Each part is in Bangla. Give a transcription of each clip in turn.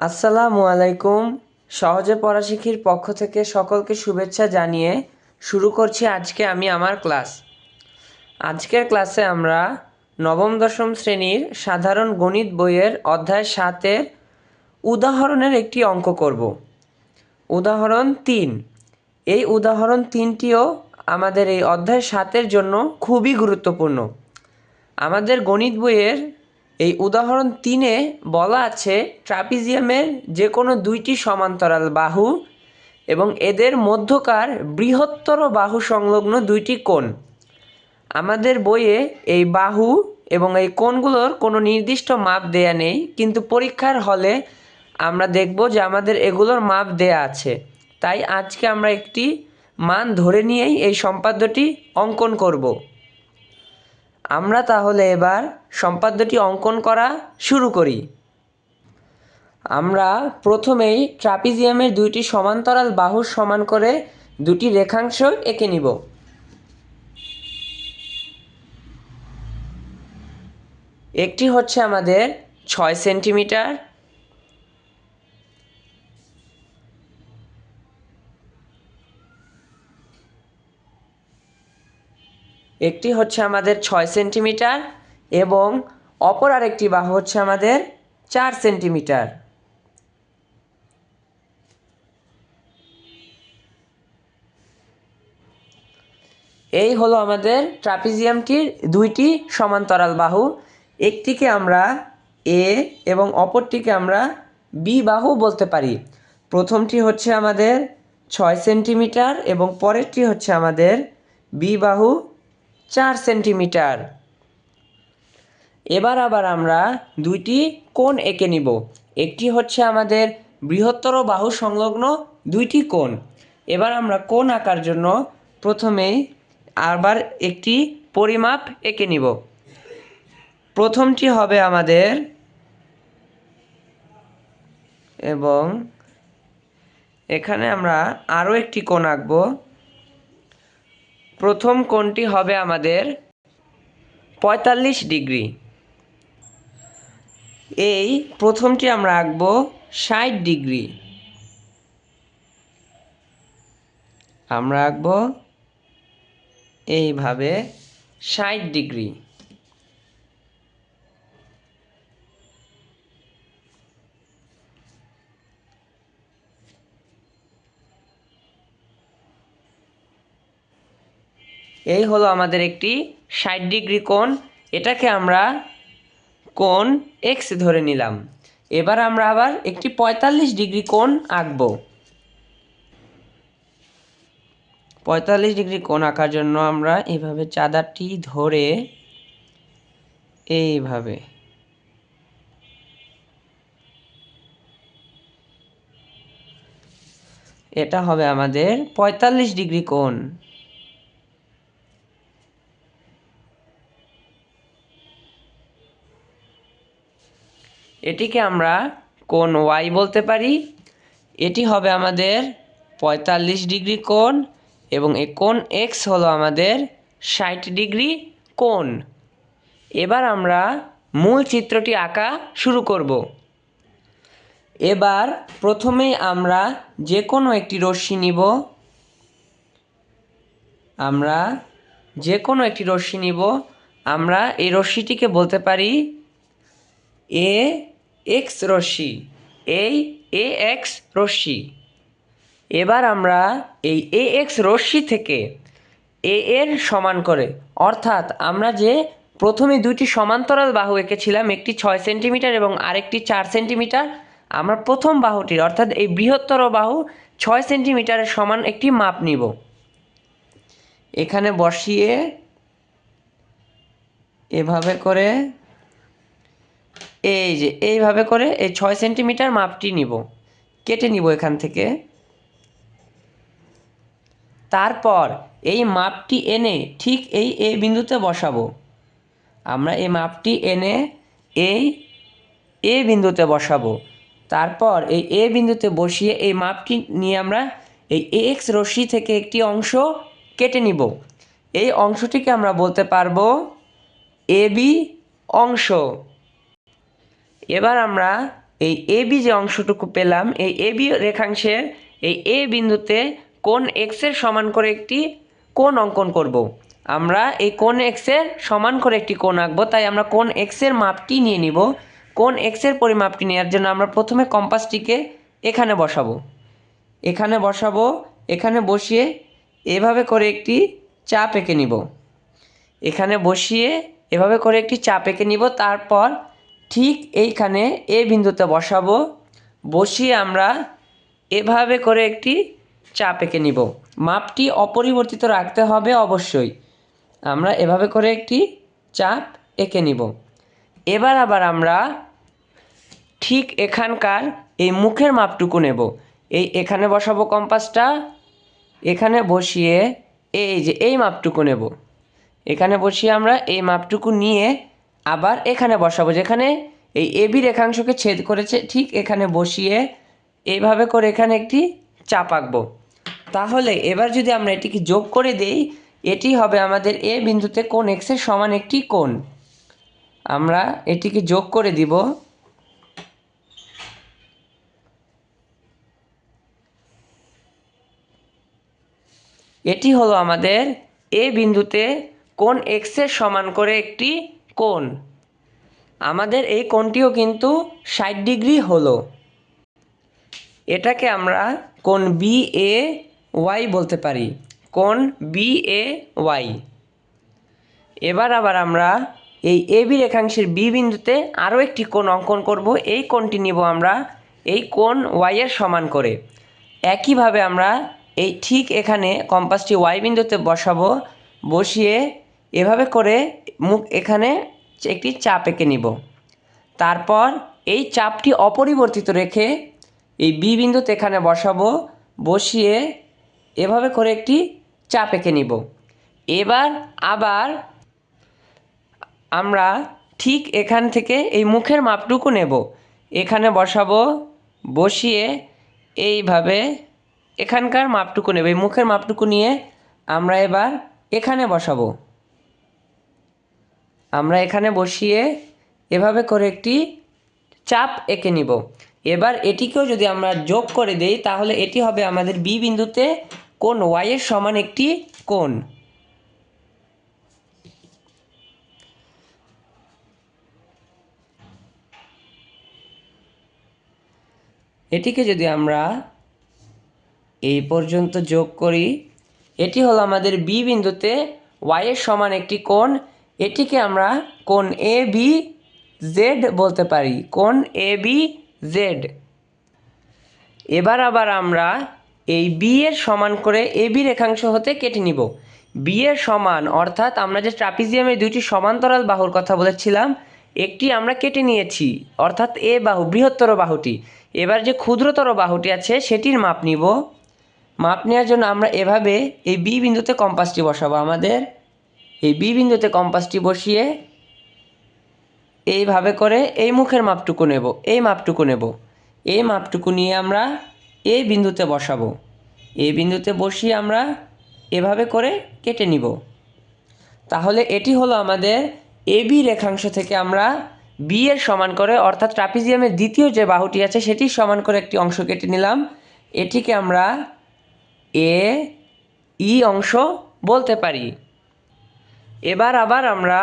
আসসালামু আলাইকুম। সহজে পড়া শিখির পক্ষ থেকে সকলকে শুভেচ্ছা জানিয়ে শুরু করছি আজকে আমি আমার ক্লাস। আজকের ক্লাসে আমরা নবম দশম শ্রেণীর সাধারণ গণিত বইয়ের অধ্যায় 7-এর উদাহরণের একটি অঙ্ক করব। উদাহরণ 3। এই উদাহরণ 3টিও আমাদের এই অধ্যায় 7-এর জন্য খুবই গুরুত্বপূর্ণ। আমাদের গণিত বইয়ের এই উদাহরণ 3-এ বলা আছে ট্রাপিজিয়ামের যে কোনো দুইটি সমান্তরাল বাহু এবং এদের মধ্যকার বৃহত্তর বাহু সংলগ্ন দুইটি কোণ। আমাদের বইয়ে এই বাহু এবং এই কোণগুলোর কোনো নির্দিষ্ট মাপ দেয়া নেই, কিন্তু পরীক্ষার হলে আমরা দেখব যে আমাদের এগুলোর মাপ দেয়া আছে। তাই আজকে আমরা একটি মান ধরে নিয়েই এই সম্পাদ্যটি অঙ্কন করব। আমরা তাহলে এবার সম্পাদ্যটি অঙ্কন করা শুরু করি। আমরা প্রথমেই ট্রাপিজিয়ামের দুইটি সমান্তরাল বাহুর সমান করে দুটি রেখাংশ এঁকে নিব। একটি হচ্ছে আমাদের 6 সেন্টিমিটার, একটি হচ্ছে আমাদের 6 সেন্টিমিটার এবং অপর আরেকটি বাহু হচ্ছে আমাদের 4 সেন্টিমিটার। এই হলো আমাদের ট্রাপিজিয়ামটির দুইটি সমান্তরাল বাহু। একটিকে আমরা এ এবং অপরটিকে আমরা বি বাহু বলতে পারি। প্রথমটি হচ্ছে আমাদের 6 সেন্টিমিটার এবং পরেরটি হচ্ছে আমাদের বি বাহু 4 সেন্টিমিটার। এবার আবার আমরা দুইটি কোণ এঁকে নিব। একটি হচ্ছে আমাদের বৃহত্তর বাহু সংলগ্ন দুইটি কোণ। এবার আমরা কোণ আঁকার জন্য প্রথমেই আবার একটি পরিমাপ এঁকে নিব। প্রথমটি হবে আমাদের, এবং এখানে আমরা আরও একটি কোণ আঁকব। প্রথম কোণটি হবে আমাদের 45 ডিগ্রি। এই প্রথমটি আমরা আঁকব 60 ডিগ্রি। আমরা আঁকব এইভাবে 60 ডিগ্রি। এই হলো আমাদের একটি 60 ডিগ্রি কোণ। এটাকে আমরা কোণ এক্স ধরে নিলাম। এবার আমরা আবার একটি 45 ডিগ্রি কোণ আঁকব। 45 ডিগ্রি কোণ আঁকার জন্য আমরা এইভাবে চাঁদাটি ধরে এইভাবে এটা হবে আমাদের 45 ডিগ্রি কোণ। এটিকে আমরা কোণ ওয়াই বলতে পারি। এটি হবে আমাদের 45 ডিগ্রি কোণ এবং এই কোণ এক্স হলো আমাদের 60 ডিগ্রি কোণ। এবার আমরা মূল চিত্রটি আঁকা শুরু করব। এবার প্রথমেই আমরা যে কোনো একটি রশ্মি নিব। আমরা এই রশ্মিটিকে বলতে পারি এ এক্স রশ্মি, এই এ এক্স রশ্মি। এবার আমরা এই এ এক্স রশ্মি থেকে এ এর সমান করে, অর্থাৎ আমরা যে প্রথমে দুইটি সমান্তরাল বাহু এঁকেছিলাম, একটি 6 সেন্টিমিটার এবং আরেকটি 4 সেন্টিমিটার, আমরা প্রথম বাহুটির অর্থাৎ এই বৃহত্তর বাহু 6 সেন্টিমিটারের সমান একটি মাপ নিব। এখানে বসিয়ে এভাবে করে এইভাবে করে এই 6 সেন্টিমিটার মাপটি নিব, কেটে নিব এখান থেকে। তারপর এই মাপটি এনে ঠিক এই এ বিন্দুতে বসাবো। আমরা এই মাপটি এনে এই এ বিন্দুতে বসাবো। তারপর এই এ বিন্দুতে বসিয়ে এই মাপটি নিয়ে আমরা এই এ এক্স রশ্মি থেকে একটি অংশ কেটে নিব। এই অংশটিকে আমরা বলতে পারবো এ বি অংশ। এবার আমরা এই এবি যে অংশটুকু পেলাম, এই এবি রেখাংশের এই এ বিন্দুতে কোণ এক্সের সমান করে একটি কোণ অঙ্কন করব। আমরা এই কোণ এক্সের সমান করে একটি কোণ আঁকবো, তাই আমরা কোণ এক্সের মাপটি নিয়ে নিব। কোণ এক্সের পরিমাপটি নেওয়ার জন্য আমরা প্রথমে কম্পাসটিকে এখানে বসাবো। এখানে বসিয়ে এভাবে করে একটি চাপ এঁকে নিব। এখানে বসিয়ে এভাবে করে একটি চাপ এঁকে নিব। তারপর ঠিক এইখানে এ বিন্দুতে বসাবো। বসিয়ে আমরা এভাবে করে একটি চাপ এঁকে নিব। মাপটি অপরিবর্তিত রাখতে হবে অবশ্যই। আমরা এভাবে করে একটি চাপ এঁকে নিব। এবার আবার আমরা ঠিক এখানকার এই মুখের মাপটুকু নেব। এখানে বসাবো কম্পাসটা। এখানে বসিয়ে এই যে এই মাপটুকু নেব। এখানে বসিয়ে আমরা এই মাপটুকু নিয়ে আবার এখানে বসাবো, যেখানে এই এবি রেখাংশকে ছেদ করেছে। ঠিক এখানে বসিয়ে এইভাবে করে এখানে একটি চাপ আঁকবো। তাহলে এবার যদি আমরা এটিকে যোগ করে দেই, এটি হবে আমাদের এ বিন্দুতে কোণ এক্সের সমান একটি কোণ। আমরা এটিকে যোগ করে দিব। এটি হলো আমাদের এ বিন্দুতে কোণ এক্সের সমান করে একটি কোণ। আমাদের এই কোণটিও কিন্তু 60 ডিগ্রি হলো। এটাকে আমরা কোণ বি এ ওয়াই বলতে পারি, কোণ বি এ ওয়াই। এবার আবার আমরা এই এবি রেখাংশের বি বিন্দুতে আরও একটি কোণ অঙ্কন করব। এই কোণটি নিব আমরা এই কোণ ওয়াইয়ের সমান করে। একইভাবে আমরা এই ঠিক এখানে কম্পাসটি ওয়াই বিন্দুতে বসাবো। বসিয়ে এভাবে করে মুখ এখানে একটি চাপ এঁকে নিব। তারপর এই চাপটি অপরিবর্তিত রেখে এই বি বিন্দুতে এখানে বসাবো। বসিয়ে এভাবে করে একটি চাপ এঁকে নিব। এবার আবার আমরা ঠিক এখান থেকে এই মুখের মাপটুকু নেব। এখানে বসাবো। বসিয়ে এইভাবে এখানকার মাপটুকু নেব। এই মুখের মাপটুকু নিয়ে আমরা এবার এখানে বসাবো। আমরা এখানে বসিয়ে এভাবে করে একটি চাপ এঁকে নিব। এবার এটিকেও যদি আমরা যোগ করে দেই, তাহলে এটি হবে আমাদের বি বিন্দুতে কোণ ওয়াইয়ের সমান একটি কোণ। এটিকে যদি আমরা এই পর্যন্ত যোগ করি, এটি হলো আমাদের বি বিন্দুতে ওয়াইয়ের সমান একটি কোণ। এটিকে আমরা কোণ এ বি জেড বলতে পারি, কোণ এ বি জেড। এবার আবার আমরা এই বি এর সমান করে এ বি রেখাংশ হতে কেটে নিব। বি এর সমান অর্থাৎ আমরা যে ট্রাপিজিয়ামের দুইটি সমান্তরাল বাহুর কথা বলেছিলাম, একটি আমরা কেটে নিয়েছি, অর্থাৎ এ বাহু বৃহত্তর বাহুটি। এবার যে ক্ষুদ্রতর বাহুটি আছে সেটির মাপ নিব। মাপ নেওয়ার জন্য আমরা এভাবে এই বি বিন্দুতে কম্পাসটি বসাবো। আমাদের এই বি বিন্দুতে কম্পাসটি বসিয়ে এইভাবে করে এই মুখের মাপটুকু নেব। এই মাপটুকু নিয়ে আমরা এই বিন্দুতে বসাবো। এই বিন্দুতে বসিয়ে আমরা এভাবে করে কেটে নিব। তাহলে এটি হলো আমাদের এ বি রেখাংশ থেকে আমরা বি এর সমান করে, অর্থাৎ ট্রাপিজিয়ামের দ্বিতীয় যে বাহুটি আছে সেটির সমান করে একটি অংশ কেটে নিলাম। এটিকে আমরা এ ই অংশ বলতে পারি। এবার আবার আমরা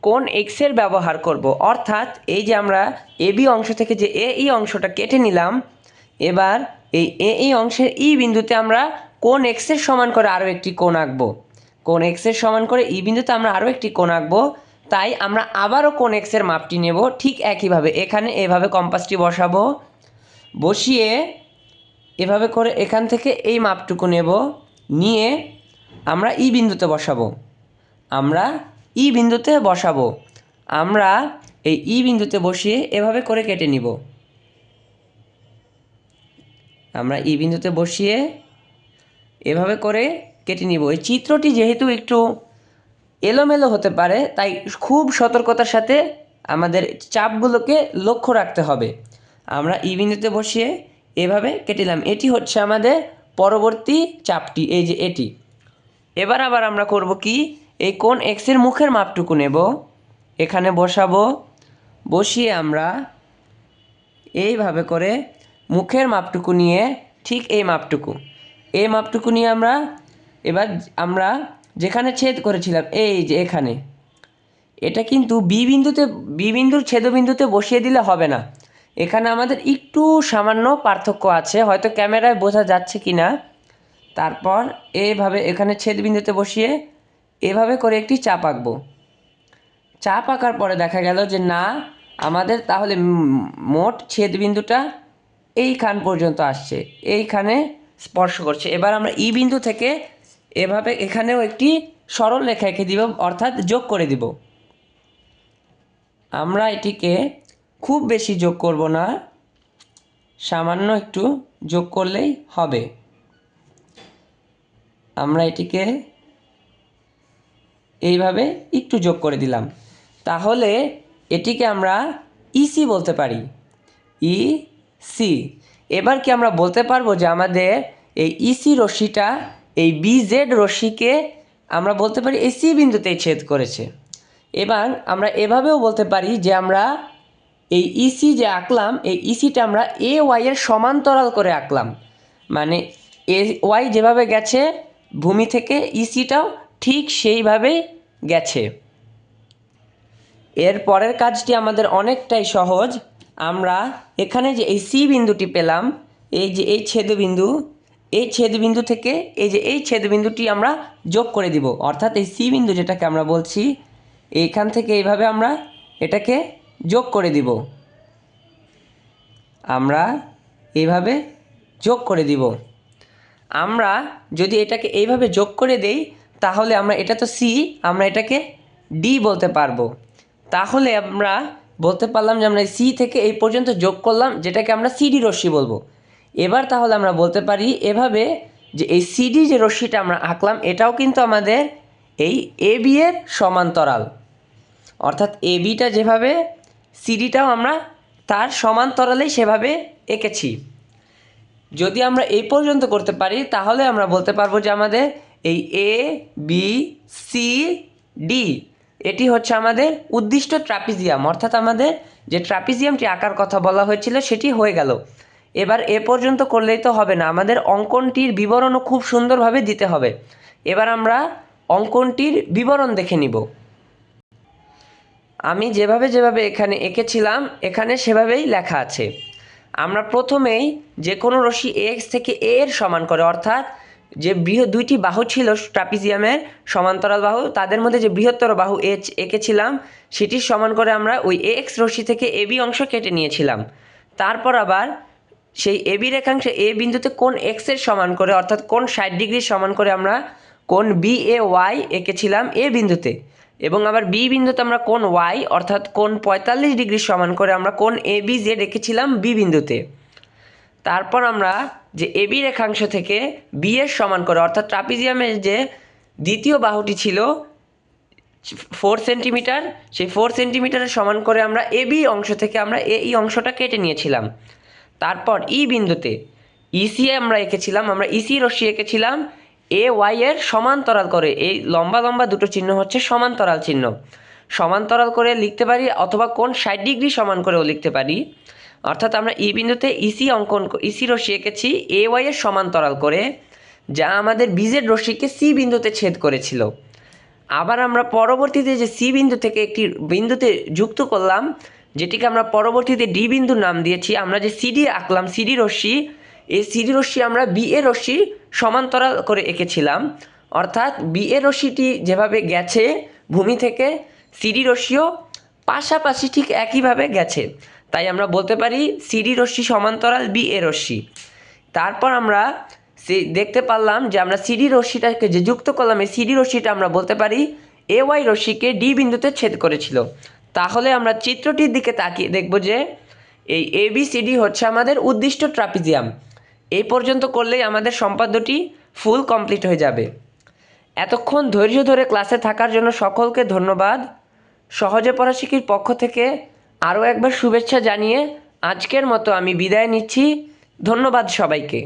কোণ এক্সের ব্যবহার করব, অর্থাৎ এই যে আমরা এ বি অংশ থেকে যে এ ই অংশটা কেটে নিলাম, এবার এই এ ই অংশের ই বিন্দুতে আমরা কোণ এক্সের সমান করে আরও একটি কোণ আঁকবো। কোণ এক্সের সমান করে ই বিন্দুতে আমরা আরও একটি কোণ আঁকবো। তাই আমরা আবারও কোণ এক্সের মাপটি নেব। ঠিক একইভাবে এখানে এভাবে কম্পাসটি বসাবো। বসিয়ে এভাবে করে এখান থেকে এই মাপটুকু নেব। নিয়ে আমরা ই বিন্দুতে বসাবো। আমরা এই ই বিন্দুতে বসিয়ে এভাবে করে কেটে নিব। আমরা ই বিন্দুতে বসিয়ে এভাবে করে কেটে নিব। এই চিত্রটি যেহেতু একটু এলোমেলো হতে পারে, তাই খুব সতর্কতার সাথে আমাদের চাপগুলোকে লক্ষ্য রাখতে হবে। আমরা ই বিন্দুতে বসিয়ে এভাবে কেটে নিলাম। এটি হচ্ছে আমাদের পরবর্তী চাপটি, এই যে এটি। এবার আবার আমরা করব কি, এই কোণ এক্সের মুখের মাপটুকু নেব। এখানে বসাবো। বসিয়ে আমরা এইভাবে করে মুখের মাপটুকু নিয়ে ঠিক এই মাপটুকু নিয়ে এবার আমরা যেখানে ছেদ করেছিলাম এই যে এখানে, এটা কিন্তু বি বিন্দুর ছেদবিন্দুতে বসিয়ে দিলে হবে না। এখানে আমাদের একটু সামান্য পার্থক্য আছে, হয়তো ক্যামেরায় বোঝা যাচ্ছে কি না। তারপর এভাবে এখানে ছেদবিন্দুতে বসিয়ে এভাবে করে একটি চাপ আঁকবো। চাপ আঁকার পরে দেখা গেল যে না, আমাদের তাহলে মোট ছেদবিন্দুটা এইখান পর্যন্ত আসছে, এইখানে স্পর্শ করছে। এবার আমরা ই বিন্দু থেকে এভাবে এখানেও একটি সরল রেখা এঁকে দিব, অর্থাৎ যোগ করে দিব। আমরা এটিকে খুব বেশি যোগ করব না, সামান্য একটু যোগ করলেই হবে। আমরা এটিকে এইভাবে একটু যোগ করে দিলাম, তাহলে এটিকে আমরা ইসি বলতে পারি, ইসি। এবার কি আমরা বলতে পারবো যে আমাদের এই ইসি রশ্মিটা এই বিজেড রশ্মিকে আমরা বলতে পারি এই সি বিন্দুতেই ছেদ করেছে। এবার আমরা এভাবেও বলতে পারি যে আমরা এই ইসি যে আঁকলাম, এই ইসিটা আমরা এ ওয়াইয়ের সমান্তরাল করে আঁকলাম, মানে এ ওয়াই যেভাবে গেছে ভূমি থেকে ইসিটাও ঠিক সেইভাবেই গেছে। এর পরের কাজটি আমাদের অনেকটাই সহজ। আমরা এখানে যে এই সি বিন্দুটি পেলাম, এই যে এই ছেদবিন্দু, এই ছেদবিন্দু থেকে এই যে এই ছেদবিন্দুটি আমরা যোগ করে দিব, অর্থাৎ এই সি বিন্দু যেটাকে আমরা বলছি, এইখান থেকে এইভাবে আমরা এটাকে যোগ করে দিব। আমরা এইভাবে যোগ করে দিব। আমরা যদি এটাকে এইভাবে যোগ করে দেই, তাহলে আমরা এটা তো সি, আমরা এটাকে ডি বলতে পারবো। তাহলে আমরা বলতে পারলাম যে আমরা সি থেকে এই পর্যন্ত যোগ করলাম, যেটাকে আমরা সিডি রশ্মি বলবো। এবার তাহলে আমরা বলতে পারি এভাবে যে এই সিডি যে রশ্মিটা আমরা আঁকলাম, এটাও কিন্তু আমাদের এই এ বি এর সমান্তরাল, অর্থাৎ এ বিটা যেভাবে সিডিটাও আমরা তার সমান্তরালেই সেভাবে এঁকেছি। যদি আমরা এই পর্যন্ত করতে পারি, তাহলে আমরা বলতে পারবো যে আমাদের এই এ বি সি ডি এটি হচ্ছে আমাদের উদ্দিষ্ট ট্রাপিজিয়াম, অর্থাৎ আমাদের যে ট্রাপিজিয়ামটি আঁকার কথা বলা হয়েছিল সেটি হয়ে গেল। এবার এ পর্যন্ত করলেই তো হবে না, আমাদের অঙ্কনটির বিবরণও খুব সুন্দরভাবে দিতে হবে। এবার আমরা অঙ্কনটির বিবরণ দেখে নিব। আমি যেভাবে যেভাবে এখানে এঁকেছিলাম এখানে সেভাবেই লেখা আছে। আমরা প্রথমেই যে কোনো রশ্মি এক্স থেকে এ এর সমান করে, অর্থাৎ যে দুইটি বাহু ছিল ট্রাপিজিয়ামের সমান্তরাল বাহু, তাদের মধ্যে যে বৃহত্তর বাহু এইচ এঁকেছিলাম সেটির সমান করে আমরা ওই এক্স রশ্মি থেকে এ বি অংশ কেটে নিয়েছিলাম। তারপর আবার সেই এ বি রেখাংশে এ বিন্দুতে কোণ এক্সের সমান করে, অর্থাৎ কোণ 60 ডিগ্রির সমান করে আমরা কোণ বি এ ওয়াই এঁকেছিলাম এ বিন্দুতে, এবং আবার বি বিন্দুতে আমরা কোণ ওয়াই অর্থাৎ কোণ 45 ডিগ্রির সমান করে আমরা কোণ এ বি জেড এঁকেছিলাম বি বিন্দুতে। তারপর আমরা যে এ বি রেখাংশ থেকে বি এর সমান করে, অর্থাৎ ট্রাপিজিয়ামের যে দ্বিতীয় বাহুটি ছিল 4 সেন্টিমিটার, সেই 4 সেন্টিমিটারের সমান করে আমরা এ বি অংশ থেকে আমরা এই অংশটা কেটে নিয়েছিলাম। তারপর ই বিন্দুতে ইসি আমরা এঁকেছিলাম, আমরা ইসি রশ্মি এঁকেছিলাম এ ওয়াই এর সমান্তরাল করে। এই লম্বা লম্বা দুটো চিহ্ন হচ্ছে সমান্তরাল চিহ্ন, সমান্তরাল করে লিখতে পারি, অথবা কোণ 60 ডিগ্রি সমান করেও লিখতে পারি। অর্থাৎ আমরা ই বিন্দুতে ইসি রশ্মি এঁকেছি এ ওয়াই এর সমান্তরাল করে, যা আমাদের বিজেড রশ্মিকে সি বিন্দুতে ছেদ করেছিল। আবার আমরা পরবর্তীতে যে সি বিন্দু থেকে একটি বিন্দুতে যুক্ত করলাম, যেটিকে আমরা পরবর্তীতে ডি বিন্দুর নাম দিয়েছি। আমরা যে সিডি আঁকলাম সিডি রশ্মি, এই সিডি রশ্মি আমরা বি এ রশ্মি সমান্তরাল করে এঁকেছিলাম, অর্থাৎ বি এ রশ্মিটি যেভাবে গেছে ভূমি থেকে সিডি রশ্মিও পাশাপাশি ঠিক একইভাবে গেছে, তাই আমরা বলতে পারি সিডি রশ্মি সমান্তরাল বি এ রশ্মি। তারপর আমরা দেখতে পারলাম যে আমরা সিডি রশ্মিটাকে যে যুক্ত করলাম, এই সিডি রশ্মিটা আমরা বলতে পারি এ ওয়াই রশ্মিকে ডি বিন্দুতে ছেদ করেছিল। তাহলে আমরা চিত্রটির দিকে তাকিয়ে দেখব যে এই এ বি সি ডি হচ্ছে আমাদের উদ্দিষ্ট ট্রাপিজিয়াম। এই পর্যন্ত করলেই আমাদের সম্পাদ্যটি ফুল কমপ্লিট হয়ে যাবে। এতক্ষণ ধৈর্য ধরে ক্লাসে থাকার জন্য সকলকে ধন্যবাদ। সহজে পড়া শিখির পক্ষ থেকে আরও একবার শুভেচ্ছা জানিয়ে আজকের মতো আমি বিদায় নিচ্ছি। ধন্যবাদ সবাইকে।